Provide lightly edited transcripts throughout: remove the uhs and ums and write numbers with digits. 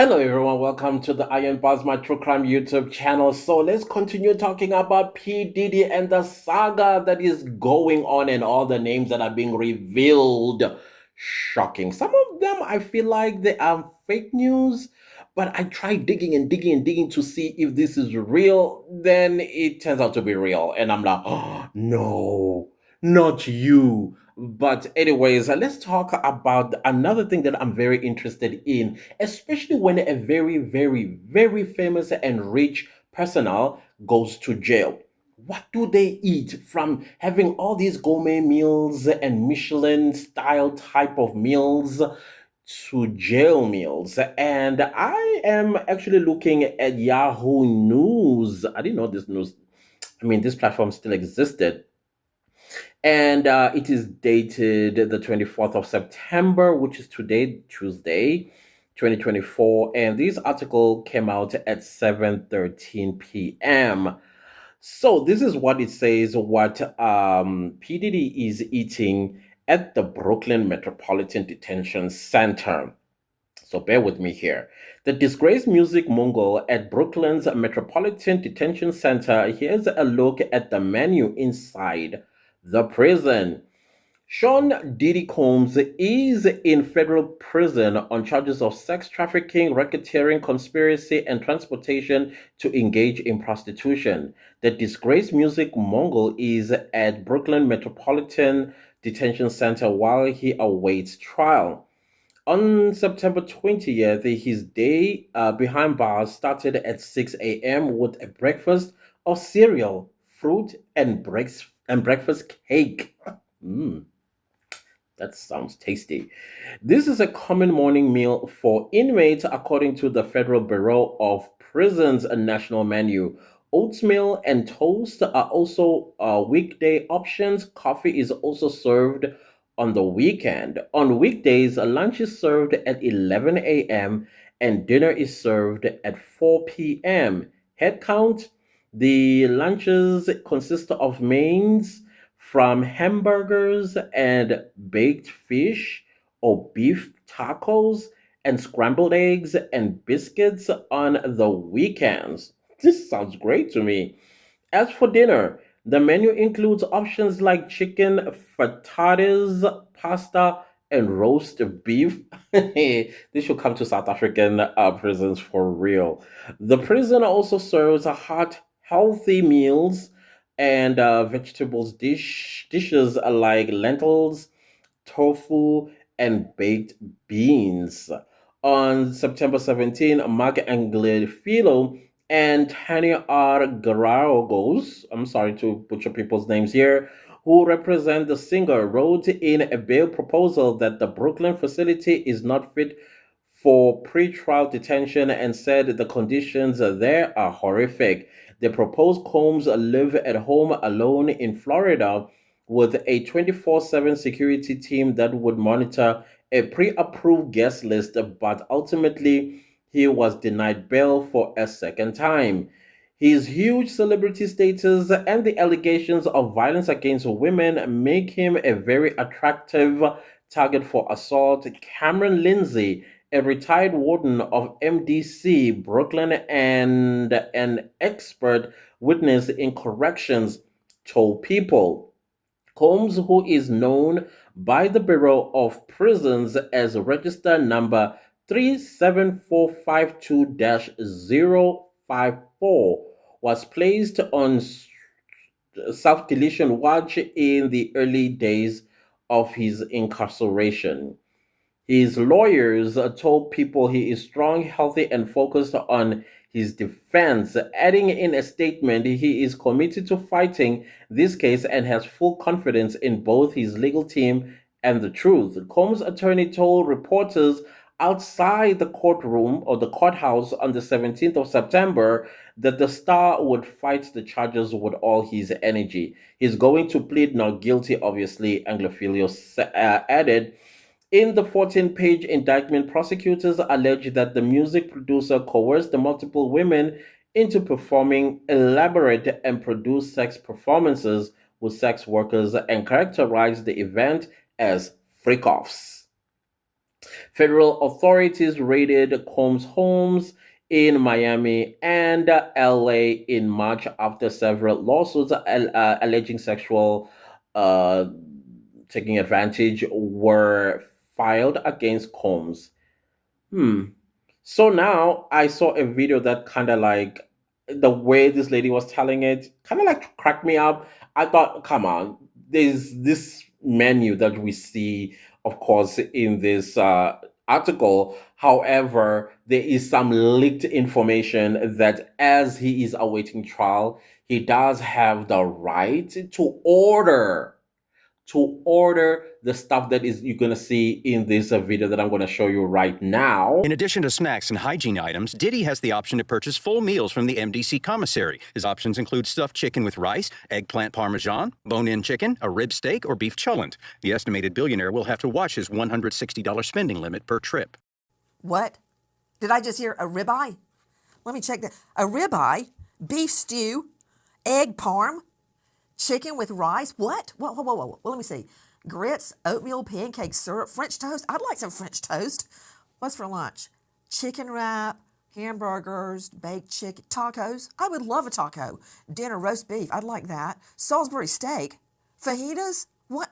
Hello, everyone. Welcome to the Iron Bars, my true crime YouTube channel. So let's continue talking about P. Diddy and the saga that is going on and all the names that are being revealed. Shocking. Some of them I feel like they are fake news, but I try digging and digging and digging to see if this is real. Then it turns out to be real. And I'm like, oh, no, not you. But, anyways, let's talk about another thing that I'm very interested in, especially when a very, very, very famous and rich personal goes to jail. What do they eat from having all these gourmet meals and Michelin style type of meals to jail meals? And I am actually looking at Yahoo News. I didn't know this news, I mean, this platform still existed, and it is dated the 24th of September, which is today, Tuesday, 2024. And this article came out at 7:13 p.m. So this is what it says, what P. Diddy is eating at the Brooklyn Metropolitan Detention Center. So bear with me here. The disgraced music mogul at Brooklyn's Metropolitan Detention Center. Here's a look at the menu inside the prison. Sean Diddy Combs is in federal prison on charges of sex trafficking, racketeering, conspiracy, and transportation to engage in prostitution. The disgraced music mogul is at Brooklyn Metropolitan Detention Center while he awaits trial. On September 20th, his day behind bars started at 6 a.m. with a breakfast of cereal, fruit, and breakfast cake. Mm, that sounds tasty. This is a common morning meal for inmates according to the Federal Bureau of Prisons national menu. Oatmeal and toast are also weekday options. Coffee is also served on the weekend. On weekdays, lunch is served at 11 a.m. and dinner is served at 4 p.m. Head count: the lunches consist of mains from hamburgers and baked fish or beef tacos and scrambled eggs and biscuits on the weekends. This sounds great to me. As for dinner, the menu includes options like chicken frittatas, pasta, and roast beef. This should come to South African prisons for real. The prison also serves hot, healthy meals and vegetables dishes like lentils, tofu, and baked beans. On September 17, Mark Anglifilo and Tanya R. Garagos, I'm sorry to butcher people's names here, who represent the singer, wrote in a bail proposal that the Brooklyn facility is not fit for pretrial detention and said the conditions there are horrific. They proposed Combs live at home alone in Florida with a 24/7 security team that would monitor a pre approved guest list, but ultimately he was denied bail for a second time. His huge celebrity status and the allegations of violence against women make him a very attractive target for assault. Cameron Lindsay, a retired warden of MDC Brooklyn and an expert witness in corrections, told People. Combs, who is known by the Bureau of Prisons as register number 37452 054, was placed on self deletion watch in the early days of his incarceration. His lawyers told People he is strong, healthy, and focused on his defense, adding in a statement he is committed to fighting this case and has full confidence in both his legal team and the truth. Combs' attorney told reporters outside the courtroom or the courthouse on the 17th of September that the star would fight the charges with all his energy. He's going to plead not guilty, obviously, Anglofilio added. In the 14-page indictment, prosecutors allege that the music producer coerced the multiple women into performing elaborate and produced sex performances with sex workers and characterized the event as freak offs. Federal authorities raided Combs' homes in Miami and LA in March after several lawsuits alleging sexual uh, taking advantage were filed against Combs. Hmm. So now I saw a video that kind of like the way this lady was telling it kind of like cracked me up. I thought, come on, there's this menu that we see, of course, in this article. However, there is some leaked information that as he is awaiting trial, he does have the right to order the stuff that is you're gonna see in this video that I'm gonna show you right now. In addition to snacks and hygiene items, Diddy has the option to purchase full meals from the MDC commissary. His options include stuffed chicken with rice, eggplant parmesan, bone-in chicken, a rib steak, or beef cholent. The estimated billionaire will have to watch his $160 spending limit per trip. What? Did I just hear a ribeye? Let me check that. A ribeye, beef stew, egg parm, chicken with rice. What? Whoa, whoa, whoa, whoa. Well, let me see. Grits, oatmeal, pancakes, syrup, French toast. I'd like some French toast. What's for lunch? Chicken wrap, hamburgers, baked chicken, tacos. I would love a taco. Dinner, roast beef. I'd like that. Salisbury steak. Fajitas? What?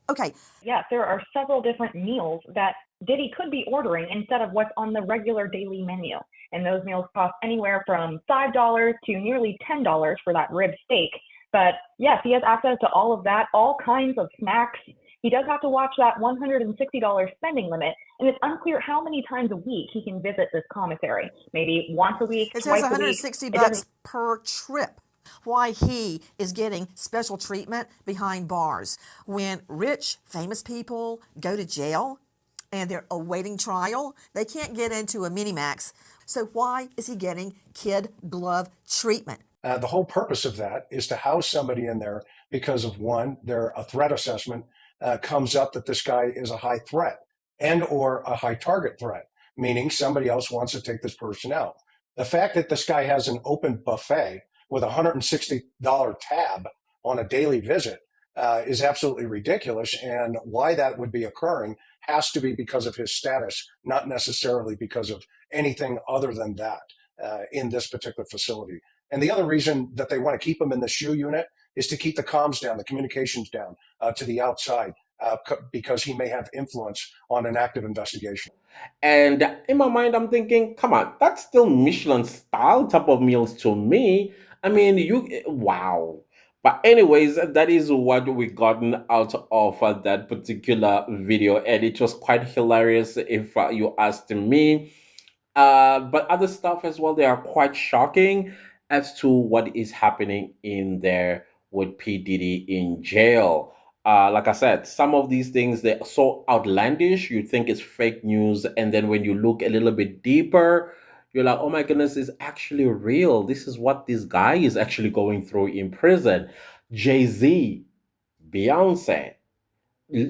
Okay. Yes, there are several different meals that Diddy could be ordering instead of what's on the regular daily menu. And those meals cost anywhere from $5 to nearly $10 for that rib steak. But yes, he has access to all of that, all kinds of snacks. He does have to watch that $160 spending limit, and it's unclear how many times a week he can visit this commissary. Maybe once a week, It says twice a week. 160 bucks per trip. Why he is getting special treatment behind bars. When rich, famous people go to jail and they're awaiting trial, they can't get into a Minimax. So why is he getting kid glove treatment? The whole purpose of that is to house somebody in there because of one, a threat assessment comes up that this guy is a high threat and or a high target threat, meaning somebody else wants to take this person out. The fact that this guy has an open buffet with a $160 tab on a daily visit is absolutely ridiculous. And why that would be occurring has to be because of his status, not necessarily because of anything other than that in this particular facility. And the other reason that they want to keep him in the SHU unit is to keep the comms down, the communications down to the outside, because he may have influence on an active investigation. And in my mind, I'm thinking, come on, that's still Michelin style type of meals to me. I mean, wow. But anyways, that is what we gotten out of that particular video, and it was quite hilarious if you asked me. But other stuff as well, they are quite shocking as to what is happening in there with P. Diddy in jail. Like I said, some of these things they're so outlandish, you think it's fake news, and then when you look a little bit deeper, you're like, oh my goodness, it's actually real. This is what this guy is actually going through in prison. Jay-Z, Beyonce,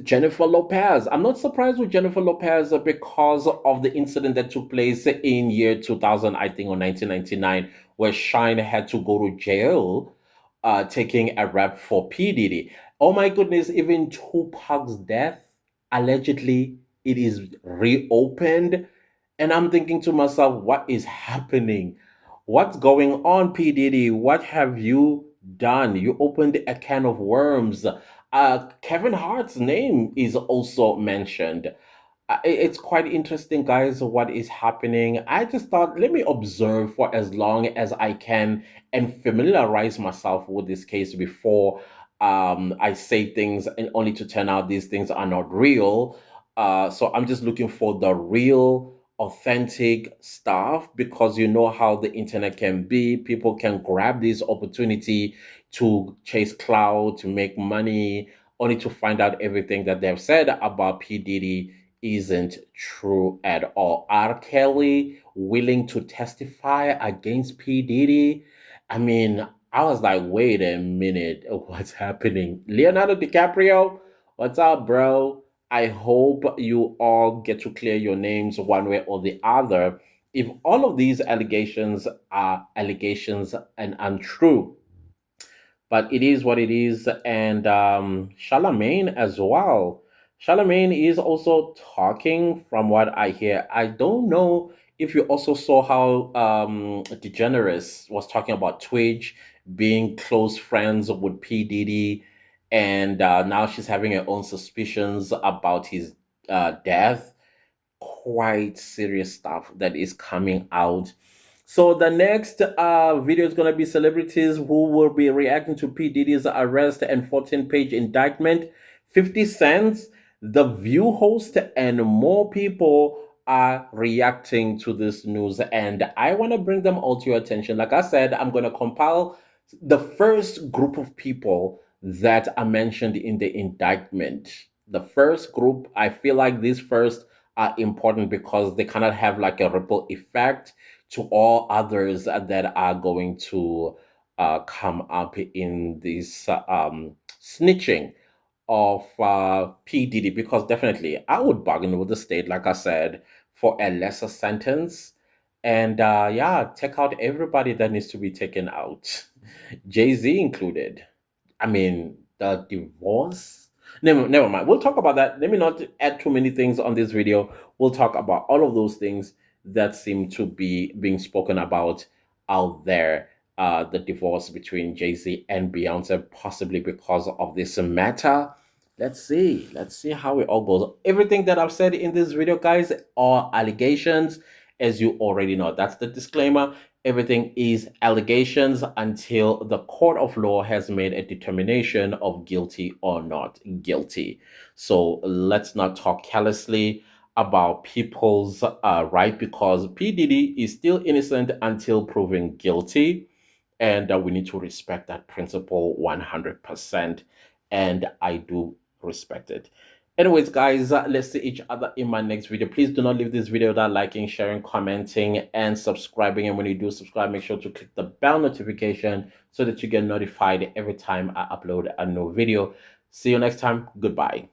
Jennifer Lopez. I'm not surprised with Jennifer Lopez because of the incident that took place in year 2000, I think, or 1999, where Shine had to go to jail taking a rap for P. Diddy. Oh my goodness, even Tupac's death, allegedly, it is reopened. And I'm thinking to myself, what is happening? What's going on, P. Diddy? What have you done? You opened a can of worms. Kevin Hart's name is also mentioned. It's quite interesting, guys, what is happening. I just thought, let me observe for as long as I can and familiarize myself with this case before I say things and only to turn out these things are not real. So I'm just looking for the real, authentic stuff because you know how the internet can be. People can grab this opportunity to chase clout, to make money, only to find out everything that they've said about P. Diddy isn't true at all. R. Kelly willing to testify against P. Diddy? I mean, I was like, wait a minute, what's happening? Leonardo DiCaprio, what's up, bro? I hope you all get to clear your names one way or the other. If all of these allegations are allegations and untrue, but it is what it is. And Charlemagne as well. Charlemagne is also talking from what I hear. I don't know if you also saw how DeGeneres was talking about Twitch being close friends with P. Diddy, and now she's having her own suspicions about his death. Quite serious stuff that is coming out. So the next video is going to be celebrities who will be reacting to P. Diddy's arrest and 14-page indictment. 50 Cent, The View host, and more people are reacting to this news. And I want to bring them all to your attention. Like I said, I'm going to compile the first group of people that are mentioned in the indictment. The first group, I feel like these first are important because they kind of have like a ripple effect to all others that are going to come up in this snitching of P. Diddy, because definitely I would bargain with the state, like I said, for a lesser sentence. And yeah, take out everybody that needs to be taken out, Jay-Z included. I mean, the divorce. Never mind. We'll talk about that. Let me not add too many things on this video. We'll talk about all of those things that seem to be being spoken about out there. The divorce between Jay Z and Beyonce, possibly because of this matter. Let's see. Let's see how it all goes. Everything that I've said in this video, guys, are allegations, as you already know. That's the disclaimer. Everything is allegations until the court of law has made a determination of guilty or not guilty. So let's not talk carelessly about people's right, because P. Diddy is still innocent until proven guilty. And we need to respect that principle 100%. And I do respect it. Anyways, guys, let's see each other in my next video. Please do not leave this video without liking, sharing, commenting, and subscribing. And when you do subscribe, make sure to click the bell notification so that you get notified every time I upload a new video. See you next time. Goodbye.